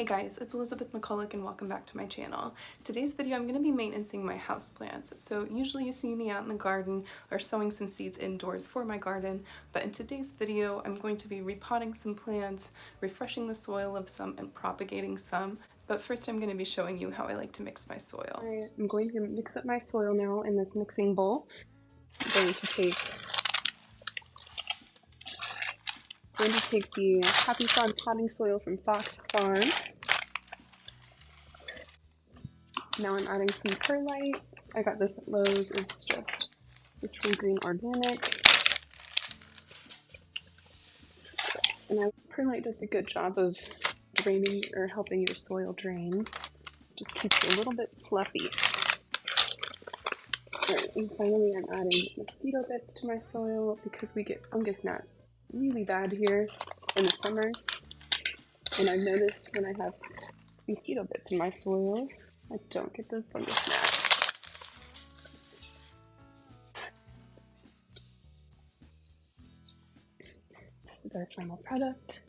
Hey guys, it's Elizabeth McCulloch and welcome back to my channel. Today's video I'm going to be maintaining my houseplants. So usually you see me out in the garden or sowing some seeds indoors for my garden, but in today's video I'm going to be repotting some plants, refreshing the soil of some, and propagating some. But first I'm going to be showing you how I like to mix my soil. I'm going to mix up my soil now in this mixing bowl. I'm going to take the Happy Farm potting soil from Foxfarm. Now I'm adding some perlite. I got this at Lowe's. It's just the Stagreen organic. And perlite does a good job of draining or helping your soil drain. Just keeps it a little bit fluffy. Alright, and finally I'm adding mosquito bits to my soil because we get fungus gnats really bad here in the summer. And I've noticed when I have mosquito bits in my soil, I don't get those fungus gnats. This is our final product.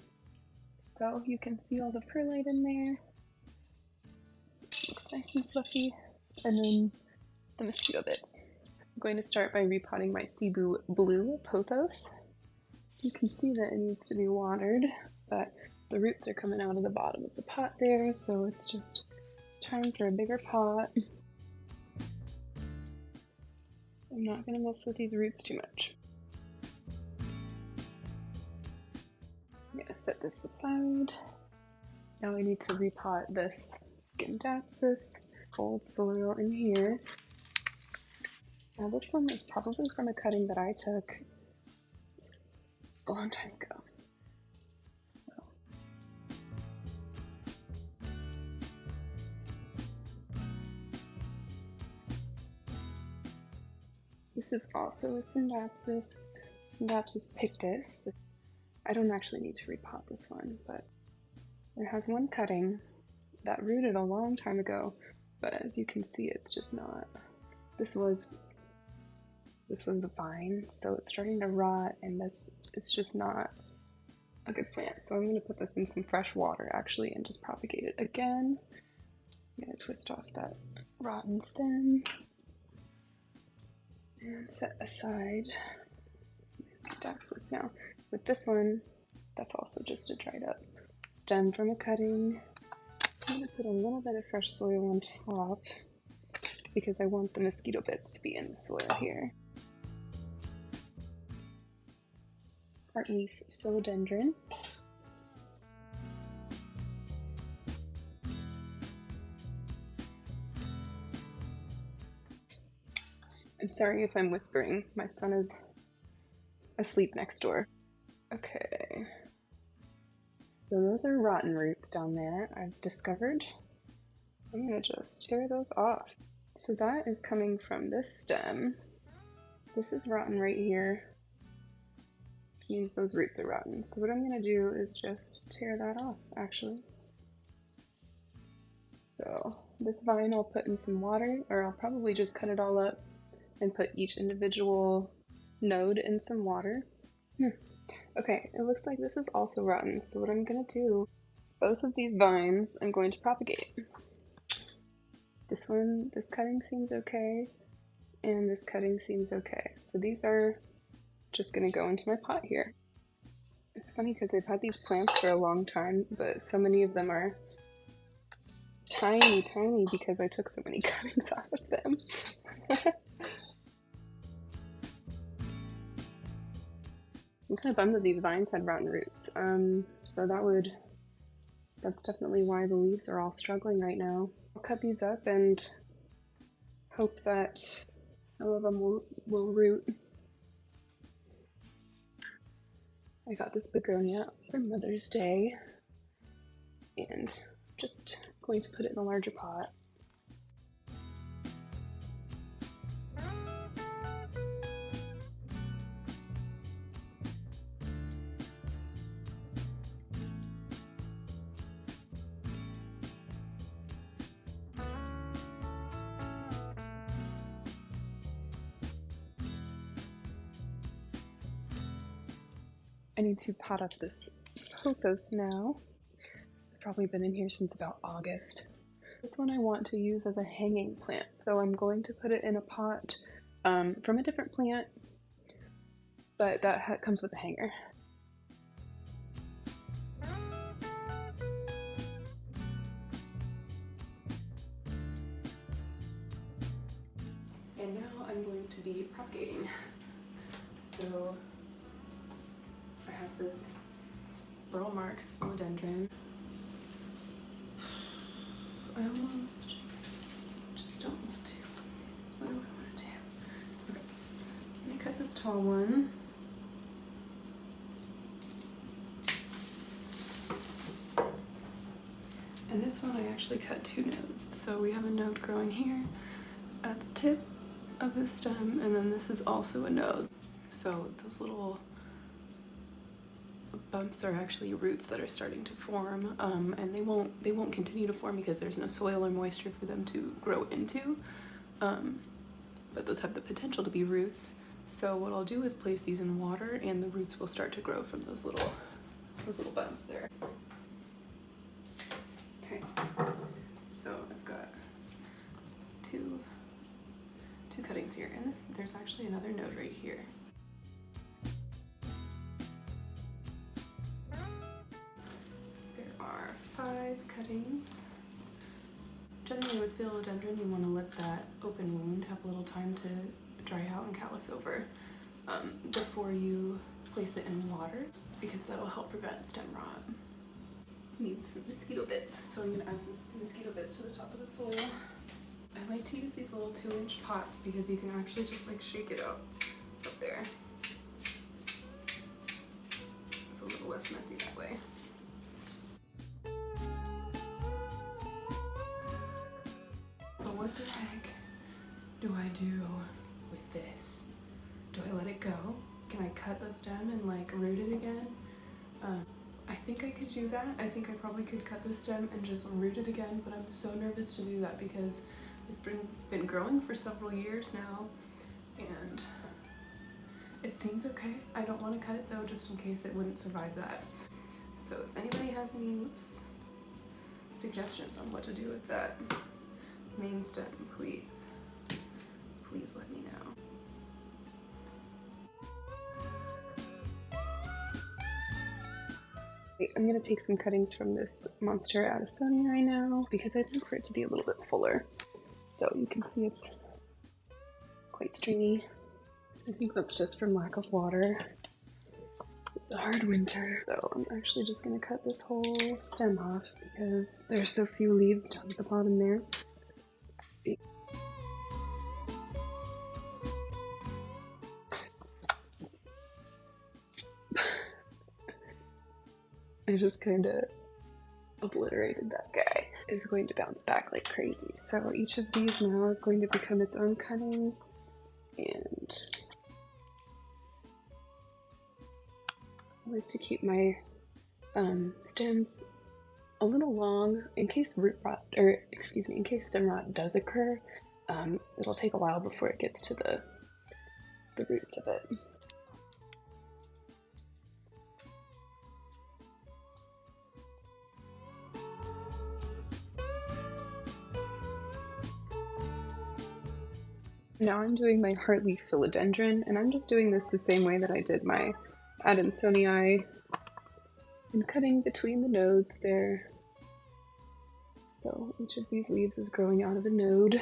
So you can see all the perlite in there. Looks nice and fluffy. And then the mosquito bits. I'm going to start by repotting my Cebu Blue pothos. You can see that it needs to be watered, but the roots are coming out of the bottom of the pot there, so it's just time for a bigger pot. I'm not going to mess with these roots too much. I'm going to set this aside. Now I need to repot this Scindapsus old soil in here. Now this one is probably from a cutting that I took a long time ago. This is also a Scindapsus pictus. I don't actually need to repot this one, but it has one cutting that rooted a long time ago, but as you can see, it's just not. This was the vine, so it's starting to rot, and this is just not a good plant. So I'm going to put this in some fresh water actually and just propagate it again. I'm going to twist off that rotten stem and set aside Scindapsus. Now with this one, that's also just a dried up stem from a cutting. I'm going to put a little bit of fresh soil on top because I want the mosquito bits to be in the soil here. Heartleaf philodendron. I'm sorry if I'm whispering. My son is asleep next door. Okay. So those are rotten roots down there, I've discovered. I'm gonna just tear those off. So that is coming from this stem. This is rotten right here. Which means those roots are rotten. So what I'm gonna do is just tear that off, actually. So this vine I'll put in some water, or I'll probably just cut it all up and put each individual node in some water. Okay, it looks like this is also rotten, so what I'm gonna do, both of these vines I'm going to propagate. This cutting seems okay, and this cutting seems okay. So these are just gonna go into my pot here. It's funny because I've had these plants for a long time, but so many of them are tiny because I took so many cuttings off of them. I'm kind of bummed that these vines had rotten roots, so that's definitely why the leaves are all struggling right now. I'll cut these up and hope that some of them will root. I got this begonia for Mother's Day, and just going to put it in a larger pot. I need to pot up this pothos now. probably been in here since about August. This one I want to use as a hanging plant, so I'm going to put it in a pot from a different plant, but that comes with a hanger. And now I'm going to be propagating. So I have this Burl Marks philodendron. I almost just don't want to. What do I want to do? Okay, let me cut this tall one. And this one I actually cut 2 nodes. So we have a node growing here at the tip of the stem, and then this is also a node. So those little bumps are actually roots that are starting to form, and they won't continue to form because there's no soil or moisture for them to grow into. But those have the potential to be roots. So what I'll do is place these in water, and the roots will start to grow from those little bumps there. Okay, so I've got two cuttings here, and there's actually another node right here. There are 5 cuttings. Generally with philodendron, you want to let that open wound have a little time to dry out and callus over before you place it in water, because that'll help prevent stem rot. Need some mosquito bits, so I'm going to add some mosquito bits to the top of the soil. I like to use these little 2-inch pots because you can actually just like shake it up there. It's a little less messy that way. But what the heck do I do with this? Do I let it go? Can I cut the stem and like root it again? I think I could do that. I think I probably could cut the stem and just root it again, but I'm so nervous to do that because it's been growing for several years now, and it seems okay. I don't want to cut it though, just in case it wouldn't survive that. So if anybody has any suggestions on what to do with that main stem, please let me know. I'm going to take some cuttings from this monster Addisoni right now because I think for it to be a little bit fuller. So you can see it's quite stringy. I think that's just from lack of water. It's a hard winter. So I'm actually just going to cut this whole stem off because there's so few leaves down at the bottom there. I just kind of obliterated that guy. It's going to bounce back like crazy. So each of these now is going to become its own cutting, and I like to keep my stems a little long in case in case stem rot does occur. It'll take a while before it gets to the roots of it. Now I'm doing my heartleaf philodendron, and I'm just doing this the same way that I did my Adansonii, and cutting between the nodes there. So each of these leaves is growing out of a node.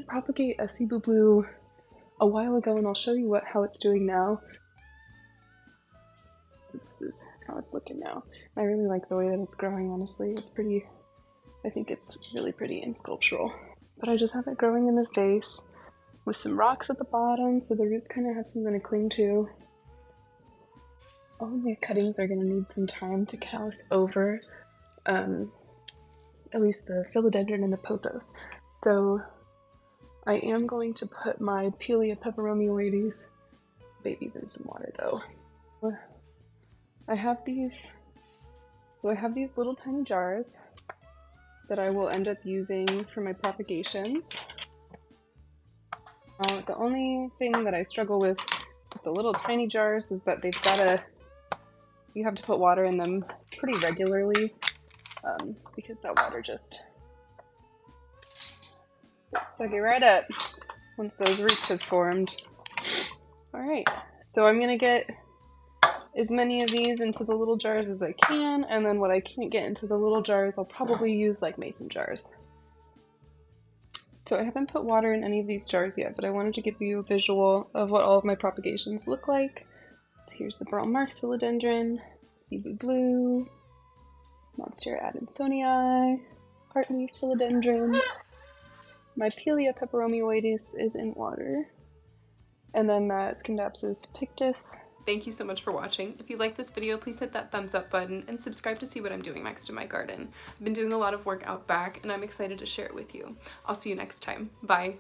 Propagate a Cebu Blue a while ago, and I'll show you how it's doing now. So this is how it's looking now. I really like the way that it's growing, honestly. It's pretty, I think it's really pretty and sculptural. But I just have it growing in this vase with some rocks at the bottom, so the roots kind of have something to cling to. All of these cuttings are going to need some time to callus over, at least the philodendron and the pothos. So I am going to put my Pelia peperomioides babies in some water though. I have these little tiny jars that I will end up using for my propagations. The only thing that I struggle with the little tiny jars is that you have to put water in them pretty regularly because that water just gets sucky right up once those roots have formed. Alright, so I'm gonna get as many of these into the little jars as I can, and then what I can't get into the little jars I'll probably use like mason jars. So I haven't put water in any of these jars yet, but I wanted to give you a visual of what all of my propagations look like. So here's the Burl Marks philodendron, Cebu Blue, Monstera adansonii, Heartleaf philodendron. My Pelia peperomioides is in water. And then that Scindapsus pictus. Thank you so much for watching. If you like this video, please hit that thumbs up button and subscribe to see what I'm doing next in my garden. I've been doing a lot of work out back and I'm excited to share it with you. I'll see you next time. Bye.